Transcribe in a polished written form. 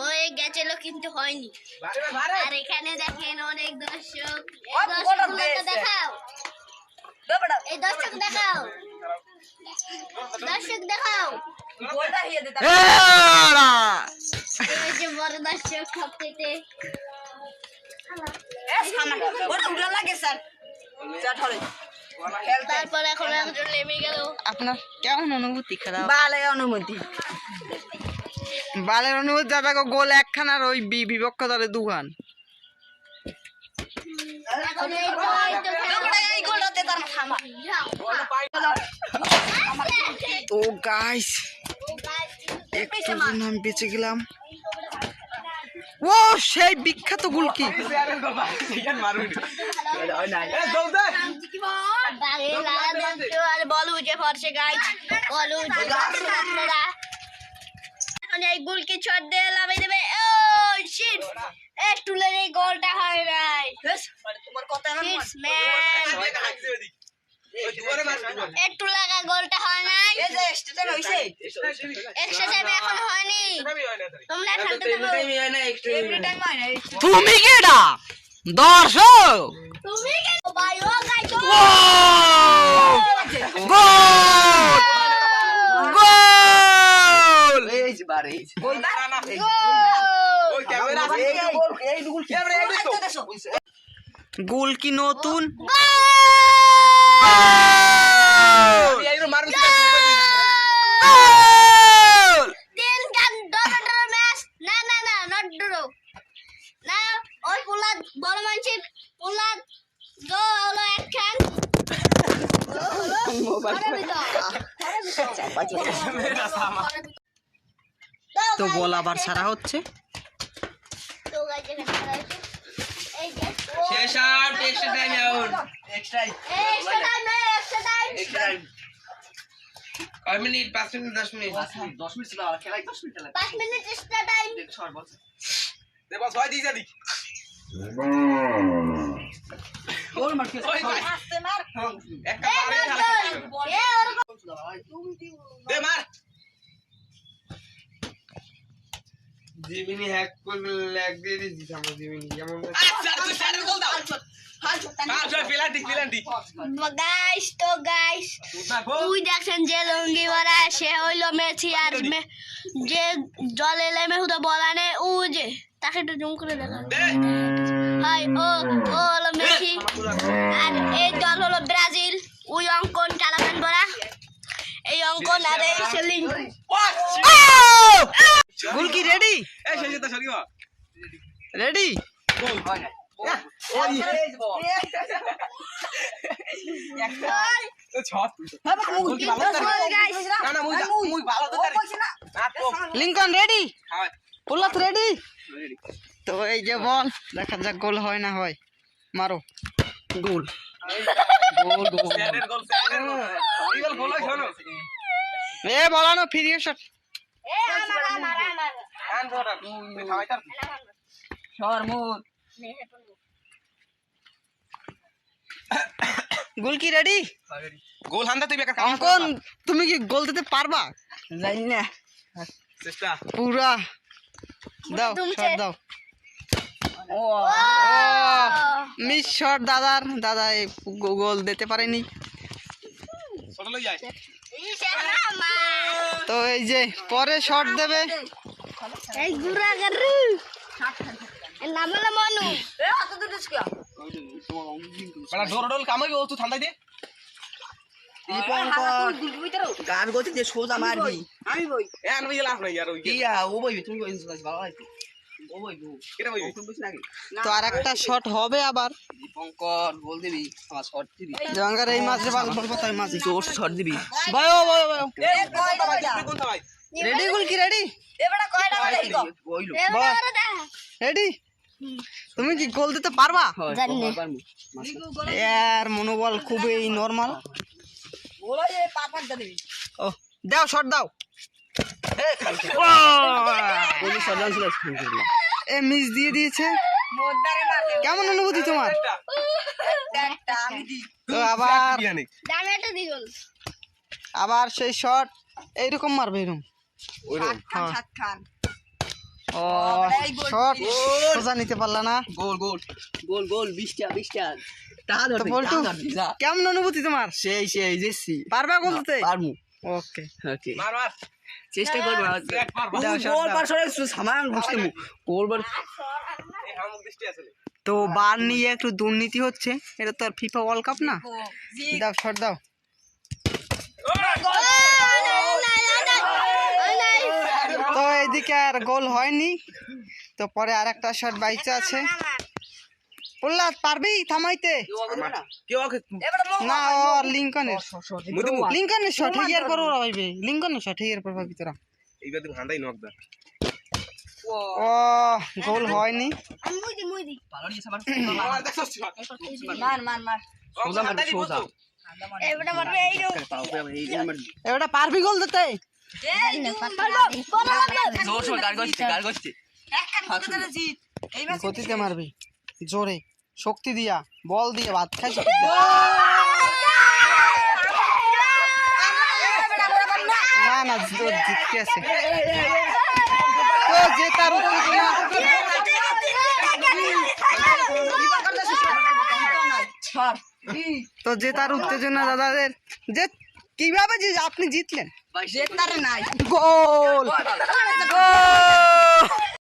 হয়ে গেছিল কিন্তু হয়নি। আর এখানে দেখেন অনেক দর্শক, দেখাও এই দর্শক দেখাও, দর্শক দেখাও বড় দর্শক সবচেয়ে তারপর এখন একজন নেমে গেল। আপনার কেমন অনুভূতি? খারাপ বালের অনুভূতি যাবে গোল একখান আর ওই বিপক্ষ দলে দুখান। তো গাইস একটু আমি বেঁচে গেলাম। ও সেই বিখ্যাত গোলকি এই গোলকি ছট দিয়ে লাগাই দেবে। টুলের এই গোলটা হয় নাই, একটু লাগা গোলটা হয় নাই, এক্সট্রা টাইমে এখন হয়নি। তোমরা খেলতে থাকো। তুমি কেডা দর্শক? তুমি কে ভাই? ও গাইস গোল গোল এই যে বারে কই না না ওই ক্যামেরা এই গোল কি নতুন তো বল আবার সারা হচ্ছে। কয় মিনিট? 5 মিনিট 10 মিনিট 10 মিনিট ছিল খেলাই 10 মিনিট লাগে 5 মিনিট এক্সট্রা টাইম সর বল দে বল ছয় দিছে দিক গোল মারকে আস্তে মার একটা মারে খেলা দে মার জিমিনি হ্যাক করে লেগ দিয়ে দিছি আমরা জিমিনি কেমন আচ্ছা তুই স্যার গোল দাও গাইস তো গাইস ওই দেখেন যে লঙ্গি পরা সে হইলো মেসি আর যে জলে নেমে হুদা বলা নেই ও যে তাকে একটু জুম করে দেখা হাই ও হলো মেসি আর এই দল হলো ব্রাজিল ওই অঙ্কন কালামান বড়া এই অঙ্কন আর এই সেলিং গোল কি রেডি? এই শেষে তো সরিও রেডি গোল হয় না লিংকন রেডি? পুলাত রেডি? তো এই যে বল দেখা যাক গোল হয় না হয়। মারো গোল গোল গোল এ বলানো ফ্রি শট গোল কি রেডি? গোল হান্দা তুই বেকার অঙ্কন তুমি কি গোল দিতে পারবা? জানি না চেষ্টা পুরা দাও শট দাও। ও মিস শট দাদার দাদা এই গোল দিতে পারেনি। ছোট লই যায় তো এই যে পরে শট দেবে এই গুরা গরু নামলা মনু এ হাত দুটো স্কিয়া বড় ডোরডোল কামাই ও তুই ঠান্ডা দে এই গান গতি যে সোজা মারবি আমি বই এ আনবি লাভ নাই আর ওই ইয়া ও বই তুমি কই ভালো লাগছে ও বই কেন বই তো আরেকটা শট হবে আবার দীপঙ্কর বল দিবি আমার শট দিবি জঙ্গার এই মাঝে বল কথা এই মাঝে জোর শট দিবি ভাই ও ভাই ভাই এ কয়টা ভাই রেডি গোল কি রেডি এবড়া কয়টা বলে কইলো রেডি তুমি কি গোল দিতে পারবা? জানি না यार মনোবল খুবই নরমাল। বলো যে পাপাটা দিবি ও দাও শট দাও এ মিস দিয়ে দিয়েছে কেমন অনুভূতি তোমার তো আবার সেই শট এইরকম মারবে এরকম ও শট সোজা নিতে পারলা না গোল 20টা তো বল্টু কেমন অনুভূতি তোমার সেই জেসি পারবা গোলতে পারমু ওকে ওকে মার মার চেষ্টা করব দাও, shot গোল দাও। পার সরে সামান বুঝতে গোল বার এই হামুক দৃষ্টি আছে তো বার নিয়ে একটু দুর্নীতি হচ্ছে এটা তো আর ফিফা ওয়ার্ল্ড কাপ না দাও শট দাও তো এইদিকে আর গোল হয়নি তো পরে আর একটা শট বাইচে আছে প্রহ্লাদ পারবি থামাইতে কেউ ওকে না ও লিঙ্কনের শট হিয়ার পর ওরা ভাইবে লিঙ্কনের শট হিয়ার পর ভাবি তোরা এইবার তো ভান্ডাই নক দা ও গোল হয়নি ভালো নিয়ে সামান আর দেখছস সোজা মার সোজা এটা পারবি গোল দিতে জোর জোর গাল করছে গতিতে মারবি জোরে শক্তি দিয়া বল দিয়ে ভাত খাইছ না না জিততে আছে তো জেতার উত্তেজনা তো জেতার উত্তেজনা দাদাদের যে কিভাবে আপনি জিতলেন জেতারে নাই গোল গোল